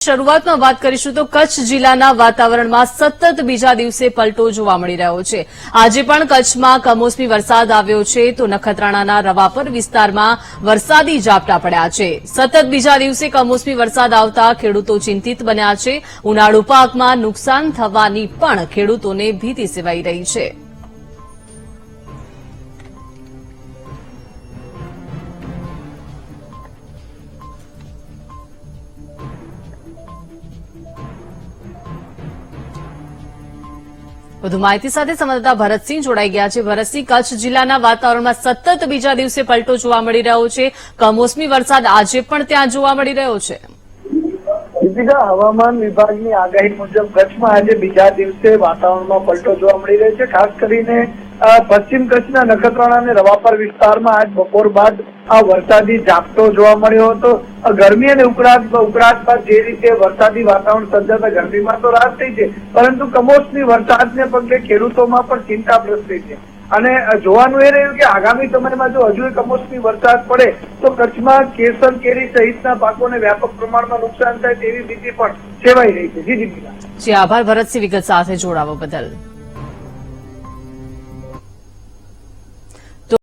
શરૂઆતમાં વાત કરીશું તો કચ્છ જિલ્લાના વાતાવરણમાં સતત બીજા દિવસે પલટો જોવા મળી રહ્યો છે। આજે પણ કચ્છમાં કમોસમી વરસાદ આવ્યો છે તો નખત્રાણાના રવાપર વિસ્તારમાં વરસાદી ઝાપટા પડ્યા છે। સતત બીજા દિવસે કમોસમી વરસાદ આવતા ખેડૂતો ચિંતિત બન્યા છે। ઉનાળુ પાકમાં નુકસાન થવાની પણ ખેડૂતોને ભીતિ સેવાઈ રહી છે। વધુ માહિતી સાથે સંવાદદાતા ભરતસિંહ જોડાઈ ગયા છે। ભરતસિંહ, કચ્છ જિલ્લાના વાતાવરણમાં સતત બીજા દિવસે પલટો જોવા મળી રહ્યો છે। કમોસમી વરસાદ આજે પણ ત્યાં જોવા મળી રહ્યો છે। દીપિકા, હવામાન વિભાગની આગાહી મુજબ કચ્છમાં આજે બીજા દિવસે વાતાવરણમાં પલટો જોવા મળી રહ્યો છે। ખાસ કરીને પશ્ચિમ કચ્છના નખત્રાણા અને રવાપર વિસ્તારમાં આજ બપોર બાદ આ વરસાદી ઝાપટો જોવા મળ્યો હતો। ગરમી અને ઉકળાટ બાદ જે રીતે વરસાદી વાતાવરણ સર્જાતા ગરમીમાં તો રાહત થઈ છે, પરંતુ કમોસમી વરસાદને પગલે ખેડૂતોમાં પણ ચિંતા પ્રસરી છે। અને જોવાનું એ રહ્યું કે આગામી સમયમાં જો હજુ કમોસમી વરસાદ પડે તો કચ્છમાં કેસર કેરી સહિતના પાકોને વ્યાપક પ્રમાણમાં નુકસાન થાય તેવી ભીતિ પણ સેવાઈ રહી છે। જી દીપિકા। જી, આભાર ભરતસિંહ વિગત સાથે જોડાવા બદલ।